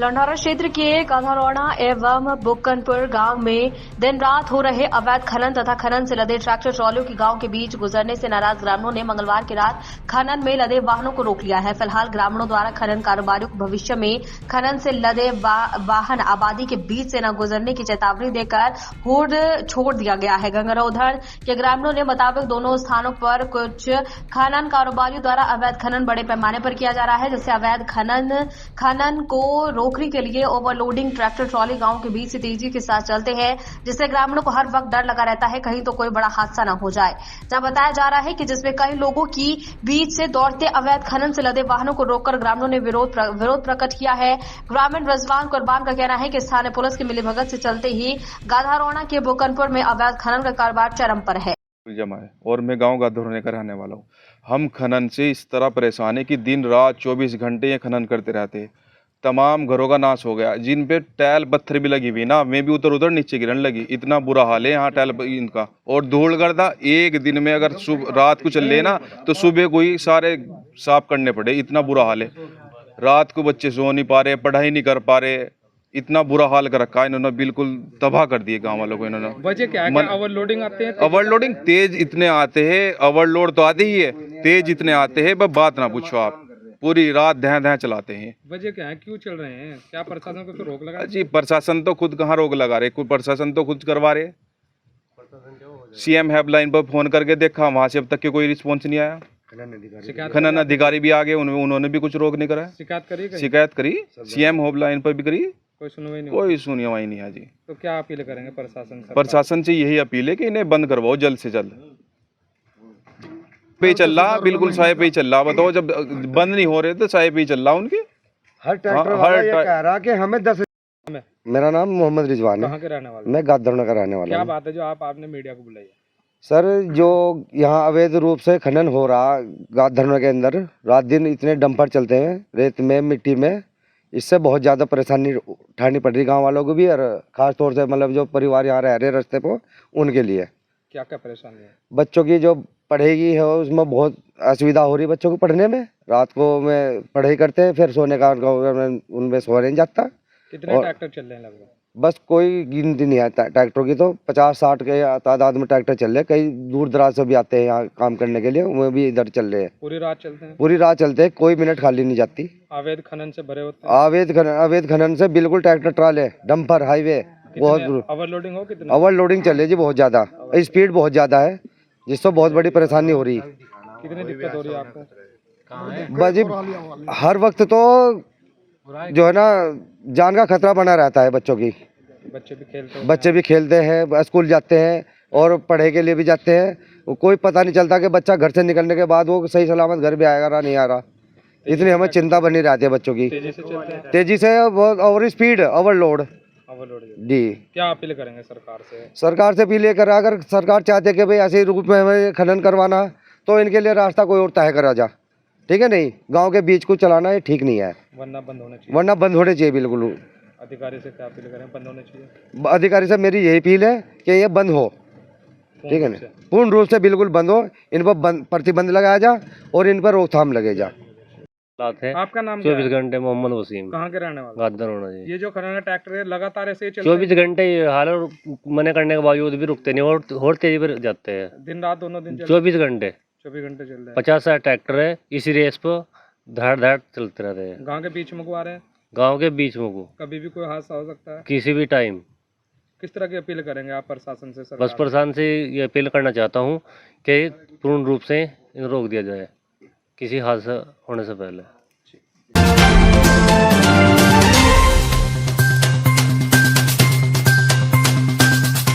लंढौरा क्षेत्र के काधारौड़ा एवं बुक्कनपुर गांव में दिन रात हो रहे अवैध खनन तथा खनन से लदे ट्रैक्टर ट्रॉलियों की गांव के बीच गुजरने से नाराज ग्रामीणों ने मंगलवार की रात खनन में लदे वाहनों को रोक लिया है। फिलहाल ग्रामीणों द्वारा खनन कारोबारियों को भविष्य में खनन से लदे वाहन आबादी के बीच से न गुजरने की चेतावनी देकर होड़ छोड़ दिया गया है। गंगारोधर के ग्रामीणों ने मुताबिक दोनों स्थानों पर कुछ खनन कारोबारियों द्वारा अवैध खनन बड़े पैमाने पर किया जा रहा है, जिससे अवैध खनन को रोकने के लिए ओवरलोडिंग ट्रैक्टर ट्रॉली गांव के बीच से तेजी के साथ चलते हैं, जिससे ग्रामीणों को हर वक्त डर लगा रहता है कहीं तो कोई बड़ा हादसा न हो जाए। जहां बताया जा रहा है कि जिसमें कई लोगों की बीच से दौड़ते अवैध खनन से लदे वाहनों को रोककर ग्रामीणों ने विरोध प्रकट किया है। ग्रामीण रिजवान कुर्बान का कहना है कि स्थानीय पुलिस की मिलीभगत से चलते ही गाधारौड़ा के बुक्कनपुर में अवैध खनन का कारोबार चरम पर है। जमा है और मैं गांव गाधरौड़ा का रहने वाला हूँ। हम खनन से इस तरह परेशान है कि दिन रात 24 घंटे ये खनन करते रहते हैं। तमाम घरों का नाश हो गया, जिन पे टाइल पत्थर भी लगी हुई ना, मैं भी उधर नीचे गिरने लगी। इतना बुरा हाल है यहाँ टाइल इनका। और धूल गर्दा एक दिन में अगर रात को चल ले ना तो सुबह को ही सारे साफ करने पड़े। इतना बुरा हाल है, रात को बच्चे सो नहीं पा रहे, पढ़ाई नहीं कर पा रहे। इतना बुरा हाल कर रखा है इन्होंने, बिल्कुल तबाह कर दिए गांव वालों को इन्होंने। वजह क्या है? ओवरलोडिंग आते हैं? ओवरलोडिंग तेज इतने आते हैं, ओवरलोड तो आते ही है, तेज इतने आते हैं, बस बात ना पूछो आप। पूरी रात दह चलाते हैं। वजह क्या है, क्यों चल रहे हैं? क्या प्रशासन को तो रोक लगा? जी प्रशासन तो खुद कहाँ रोक लगा रहे, कुछ प्रशासन तो खुद करवा रहे। सीएम हेल्पलाइन पर फोन करके देखा, वहां से अब तक के कोई रिस्पॉन्स नहीं आया। खनन अधिकारी भी आ गए, उन्होंने भी कुछ रोक नहीं करा। शिकायत करी सीएम हेल्पलाइन पर भी करी, कोई सुनवाई नहीं है जी। तो क्या अपील करेंगे प्रशासन से? प्रशासन से यही अपील है कि इन्हें बंद करवाओ जल्द से जल्द। पे चल रहा, बिल्कुल साए पे ही चल रहा। बताओ, जब बंद नहीं हो रहे तो साए पे ही चल रहा उनके। हर ट्रैक्टर वाला ये कह रहा कि हमें 10। मेरा नाम मोहम्मद रिजवान है। कहाँ के रहने वाले? मैं गाधरौड़ा का रहने वाला हूँ। क्या बात है जो आपने मीडिया को बुलाई? सर, जो यहाँ अवैध रूप से खनन हो रहा गाधरौड़ा के अंदर, रात दिन इतने डंपर चलते हैं रेत में, मिट्टी में, इससे बहुत ज़्यादा परेशानी उठानी पड़ रही गाँव वालों को भी, और खास तौर से मतलब जो परिवार यहाँ रह रहे रास्ते पर उनके लिए। क्या क्या परेशानी है? बच्चों की जो पढ़ेगी है उसमें बहुत असुविधा हो रही है बच्चों को पढ़ने में। रात को में पढ़ाई करते हैं, फिर सोने का उनमें सो नहीं जाता। कितने ट्रैक्टर चल रहे हैं लगभग? बस कोई गिनती नहीं है ट्रैक्टरों की, तो 50-60 के तादाद में ट्रैक्टर चल रहे हैं। कई दूर दराज से भी आते हैं यहाँ काम करने के लिए, वो भी इधर चल रहे हैं। पूरी रात चलते हैं? पूरी रात चलते हैं, कोई मिनट खाली नहीं जाती। अवैध खनन से भरे होते हैं? अवैध खनन से बिल्कुल ट्रैक्टर ट्राले, डंपर, हाईवे बहुत ओवरलोडिंग हो। कितने ओवरलोडिंग चल रही है जी, बहुत ज्यादा, स्पीड बहुत ज्यादा है, जिससे बहुत बड़ी परेशानी हो रही है। कितनी दिक्कत हो रही है आपको? बस जी हर वक्त तो जो है ना जान का खतरा बना रहता है बच्चों की। बच्चे भी खेलते हैं, स्कूल जाते हैं और पढ़ाई के लिए भी जाते हैं। कोई पता नहीं चलता कि बच्चा घर से निकलने के बाद वो सही सलामत घर भी आएगा नहीं आ रहा। इतनी हमें चिंता बनी रहती है बच्चों की। तेजी से और स्पीड ओवरलोड जी। क्या अपील करेंगे सरकार से? सरकार से अपील कर, अगर सरकार चाहते है कि भाई ऐसे रूप में हमें खनन करवाना, तो इनके लिए रास्ता कोई और तय करा जा, ठीक है। नहीं, गांव के बीच को चलाना ये ठीक नहीं है, वरना बंद होने चाहिए बिल्कुल। अधिकारी से क्या अपील करें? बंद होने चाहिए? अधिकारी से मेरी यही अपील है कि ये बंद हो, ठीक है ना, पूर्ण रूप से बिल्कुल बंद हो। इन पर प्रतिबंध लगाया जा और इन पर रोकथाम लगे जा। आपका नाम? 24 घंटे मोहम्मद वसीम। कहाँ के रहने वाले? गाधरौड़ा जी। ये जो खनन ट्रैक्टर है लगातार ऐसे ही चलते 24 घंटे हाल मना करने के बावजूद भी रुकते नहीं और तेजी पर जाते हैं। दिन रात दोनों दिन 24 घंटे चल रहे हैं। 50-60 ट्रैक्टर है, इसी रेस पर धाड़ चलते रहते हैं। गाँव के बीच में को आ रहे हैं? गाँव के बीच में को कभी भी कोई हादसा हो सकता है, किसी भी टाइम। किस तरह की अपील करेंगे आप प्रशासन से? बस प्रशासन से ये अपील करना चाहता हूँ कि पूर्ण रूप से इन्हें रोक दिया जाए किसी हादसा होने से पहले।